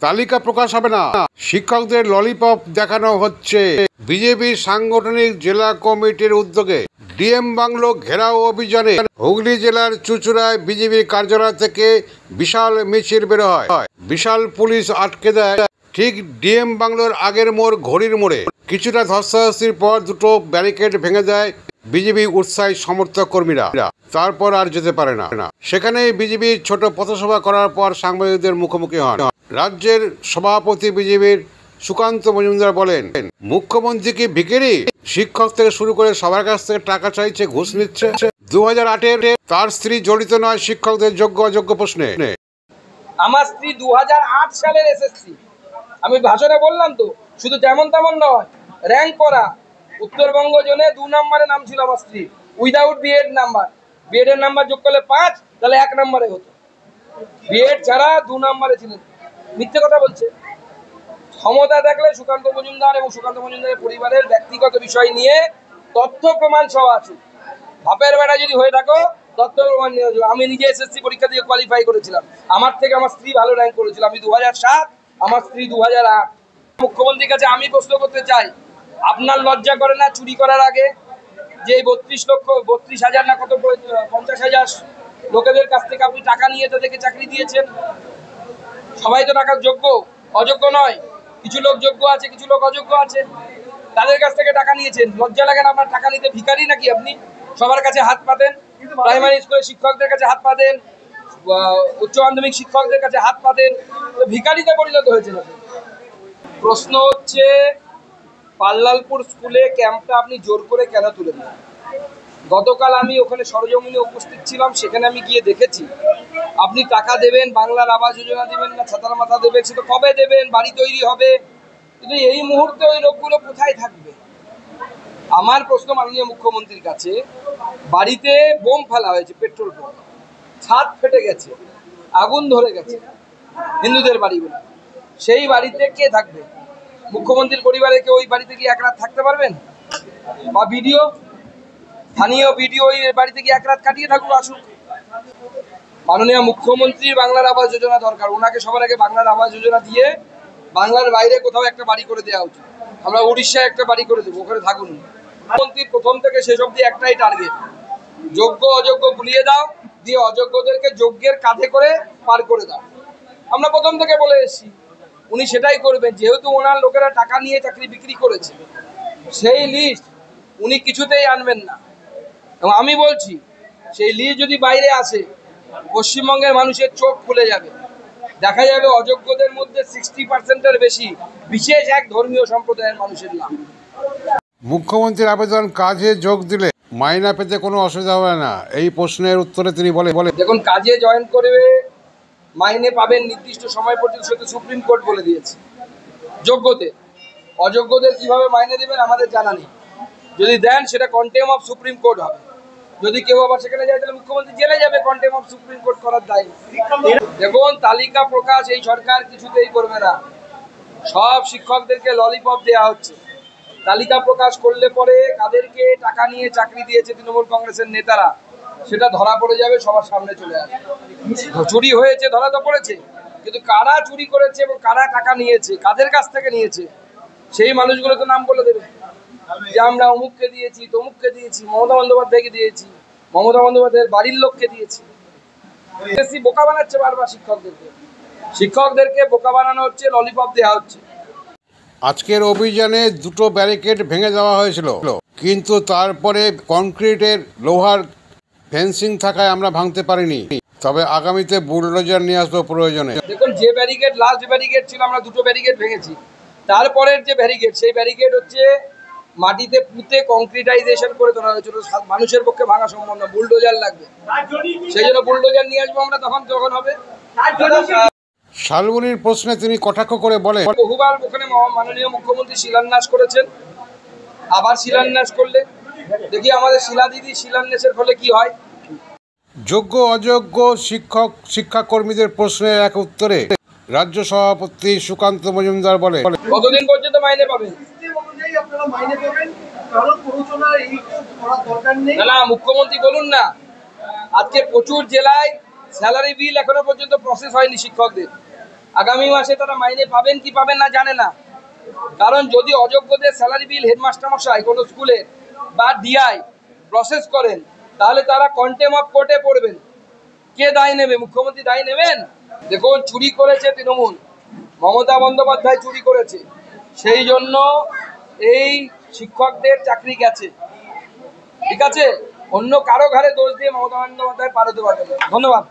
তালিকা প্রকাশ হবে না, শিক্ষকদের ললিপপ দেখানো হচ্ছে। বিজেপি সাংগঠনিক জেলা কমিটির উদ্যোগে ডিএম বাংলো ঘেরাও অভিযানে হুগলি জেলার চুঁচুড়ায় বিজেপি কার্যালয় থেকে বিশাল মিছিল বের হয়। বিশাল পুলিশ আটকে দেয় ঠিক ডিএম বাংলোর আগের মোড় ঘড়ির মোড়ে। কিছুটা ধস্তাধস্তির পর দুটো ব্যারিকেড ভেঙে দেয় বিজেপি উৎসাহী সমর্থক কর্মীরা। তারপর আর যেতে পারে না। সেখানে বিজেপির ছোট পথসভা করার পর সাংবাদিকদের মুখোমুখি হন রাজ্যের সভাপতি বিজেপির সুকান্ত মজুমদার। বলেন, মুখ্যমন্ত্রী কি ভিখারি? শিক্ষক থেকে শুরু করে সবার কাছ থেকে টাকা চাইছে, ঘুষ নিচ্ছে। 2008-এর তার স্ত্রী জড়িত নয় শিক্ষকদের যোগ্য অযোগ্য প্রশ্নে। আমার স্ত্রী 2008 সালের এসএসসি। আমি ভাষণে বললাম তো, শুধু তেমন তেমন নয়, র্যাঙ্ক করা। উত্তরবঙ্গ জোনে 2 নম্বরে নাম ছিল আমার স্ত্রী, উইদাউট বিএড নাম্বার। বিএড এর নাম্বার যোগ করলে 5, তাহলে 1 নম্বরে হতো। বিএড ছাড়া 2 নম্বরে ছিলেন। মিথ্যে কথা বলছে। ক্ষমতা দেখলে সুকান্ত মজুমদার এবং সুকান্ত মজুমদারের পরিবারের ব্যক্তিগত বিষয় নিয়ে তথ্য প্রমাণ সহ আছে। বাপের বেটা যদি হয়ে থাকো, তথ্য প্রমাণ নিয়ে আসবে। আমি নিজে এসএসসি পরীক্ষা দিয়ে কোয়ালিফাই করেছিলাম। আমার থেকে আমার স্ত্রী ভালো র্যাঙ্ক করেছিল। আমি 2007, আমার স্ত্রী 2008। মুখ্যমন্ত্রীর কাছে আমি প্রশ্ন করতে চাই, আপনার লজ্জা করে না চুরি করার আগে যে 32,000 না কত 50,000 লোকেদের কাছ থেকে আপনি টাকা নিয়ে তাদেরকে চাকরি দিয়েছেন? সবাই তো টাকার যোগ্য, অযোগ্য নয়। কিছু লোক যোগ্য আছে, কিছু লোক অযোগ্য আছে। তাদের কাছ থেকে টাকা নিয়েছেন। লজ্জা লাগে না আপনার টাকা নিতে? ভিখারি নাকি আপনি? সবার কাছে হাত পাতেন, প্রাইমারি স্কুলের শিক্ষকদের কাছে হাত পাতেন, উচ্চ মাধ্যমিক শিক্ষকদের কাছে হাত পাতেন, তো ভিখারিতে পরিণত হয়েছিল। প্রশ্ন হচ্ছে, পাল্লালপুর স্কুলে ক্যাম্পটা আপনি জোর করে কেন তুলে দিলেন? গতকাল আমি ওখানে সরজমিনে উপস্থিত ছিলাম, সেখানে আমি গিয়ে দেখেছি আপনি টাকা দেবেন, বাংলার আবাস যোজনা দেবেন না ছাতার মাথা দেবেন, সেটা কবে দেবেন, বাড়ি তৈরি হবে, কিন্তু এই মুহূর্তে ওই লোকগুলো কোথায় থাকবে? আমার প্রশ্ন মাননীয় মুখ্যমন্ত্রীর কাছে, বাড়িতে বোম ফেলা হয়েছে, পেট্রোল বোম, ছাদ ফেটে গেছে, আগুন ধরে গেছে হিন্দুদের বাড়িগুলো, সেই বাড়িতে কে থাকবে? মুখ্যমন্ত্রীর পরিবারে কেউ ওই বাড়িতে কি এক রাত থাকতে পারবেন? বা ভিডিও, স্থানীয় ভিডিও ওই বাড়িতে কি এক রাত কাটিয়ে থাকুক, আসুক। মাননীয় মুখ্যমন্ত্রীর বাংলার আবাস যোজনা দরকার। ওনাকে সবার আগে বাংলার আবাস যোজনা দিয়ে বাংলার বাইরে কোথাও একটা বাড়ি করে দেওয়া উচিত। আমরা উড়িষ্যায় একটা বাড়ি করে দেবো, ওখানে থাকুন। মুখ্যমন্ত্রীর প্রথম থেকে শেষ অবধি একটাই টার্গেট, যোগ্য অযোগ্য ভুলিয়ে দাও, দিয়ে অযোগ্যদেরকে যোগ্যের কাঁধে করে পার করে দাও। আমরা প্রথম থেকে বলে এসেছি, উনি সেটাই করবেন। যেহেতু ওনার লোকেরা টাকা নিয়ে চাকরি বিক্রি করেছে, সেই লিস্ট উনি কিছুতেই আনবেন না। এবং আমি বলছি, সেই লিস্ট যদি বাইরে আসে, পশ্চিমবঙ্গের মানুষের চোখ খুলে যাবে। দেখা যাবে অযোগ্যদের মধ্যে 60%-এর বেশি বিশেষ এক ধর্মীয় সম্প্রদায়ের মানুষের নাম। মুখ্যমন্ত্রীর আবেদন কাজে যোগ দিলে মাইনা পেতে কোনো অসুবিধা হবে না, এই প্রশ্নের উত্তরে তিনি বলে দেখুন, কাজে জয়েন করবে, মাইনে পাবেন নির্দিষ্ট সময় পর্যন্ত, সেটা সুপ্রিম কোর্ট বলে দিয়েছে। যোগ্যদের, অযোগ্যদের কিভাবে মাইনে দেবেন আমাদের জানা নেই। যদি দেন সেটা কন্টেম্প অফ সুপ্রিম কোর্ট হবে। যদি কেউ আবার সেখানে যায়, তাহলে মুখ্যমন্ত্রী জেলে যাবে, কন্টেম্প অফ সুপ্রিম কোর্ট করার দায়। দেখুন, তালিকা প্রকাশ এই সরকার কিছুতেই করবে না। সব শিক্ষকদেরকে ললিপপ দেওয়া হচ্ছে। তালিকা প্রকাশ করলে পরে কাদেরকে টাকা নিয়ে চাকরি দিয়েছে তৃণমূল কংগ্রেসের নেতারা, সেটা ধরা পড়ে যাবে, সবার সামনে চলে আসবে। চুরি হয়েছে, ধরা তো পড়েছে, কিন্তু কারা চুরি করেছে এবং কারা টাকা নিয়েছে, কাদের কাছ থেকে নিয়েছে, সেই মানুষগুলো তো নাম বলে দেবে যে আমরা অমুককে দিয়েছি, তমুককে দিয়েছি, মমতা বন্দ্যোপাধ্যায়কে দিয়েছি, মমতা বন্দ্যোপাধ্যায়ের বাড়ির লোককে দিয়েছি। বোকা বানাচ্ছে বারবার শিক্ষকদেরকে বোকা বানানো হচ্ছে, ললিপপ দেওয়া হচ্ছে। আজকের অভিযানে দুটো ব্যারিকেড ভেঙে দেওয়া হয়েছিল, কিন্তু তারপরে কংক্রিটের লোহার ফেন্সিং থাকায় আমরা ভাঙতে পারিনি। তবে আগামীতে বুলডোজার নিয়ে আসবো প্রয়োজনে। দেখুন, যে ব্যারিকেড, লাস্ট ব্যারিকেড ছিল, আমরা দুটো ব্যারিকেড ভেঙেছি। তারপরের যে ব্যারিকেড, সেই ব্যারিকেড হচ্ছে মাটিতে পুঁতে কংক্রিটাইজেশন করে তোলা হয়েছিল। মানুষের পক্ষে ভাঙা সম্ভব না, বুলডোজার লাগবে। সেই জন্য বুলডোজার নিয়ে আসবো আমরা, তখন হবে। শালবনির প্রশ্নে তিনি কটাক্ষ করে বলেন, বহুবার ওখানে মাননীয় মুখ্যমন্ত্রী শিলান্যাস করেছেন, আবার শিলান্যাস করলে দেখি আমাদের শিলাদিদি শিলান্যাসের ফলে কি হয়। যোগ্য অযোগ্য শিক্ষাকর্মীদের প্রশ্নের এক উত্তরে রাজ্য সভাপতি সুকান্ত মজুমদার বলেন, কতদিন পর্যন্ত মাইনে পাবেন? না, মুখ্যমন্ত্রী বলুন না। আজকে প্রচুর জেলায় স্যালারি বিল এখনো পর্যন্ত প্রসেস হয়নি শিক্ষকদের। আগামী মাসে তারা মাইনে পাবেন কি পাবেন না জানে না, কারণ যদি অযোগ্যদের স্যালারি বিল হেডমাস্টার মশাই কোনো স্কুলের বা ডিআই প্রসেস করেন তাহলে তারা কন্টেম অফ কোর্টে পড়বেন। কে দায় নেবে? মুখ্যমন্ত্রী দায় নেবেন? দেখুন, চুরি করেছে তৃণমূল, মমতা বন্দ্যোপাধ্যায় চুরি করেছে, সেই জন্য এই শিক্ষকদের চাকরি গেছে। ঠিক আছে, অন্য কারো ঘাড়ে দোষ দিয়ে মমতা বন্দ্যোপাধ্যায় পার হতে পারবে না। ধন্যবাদ।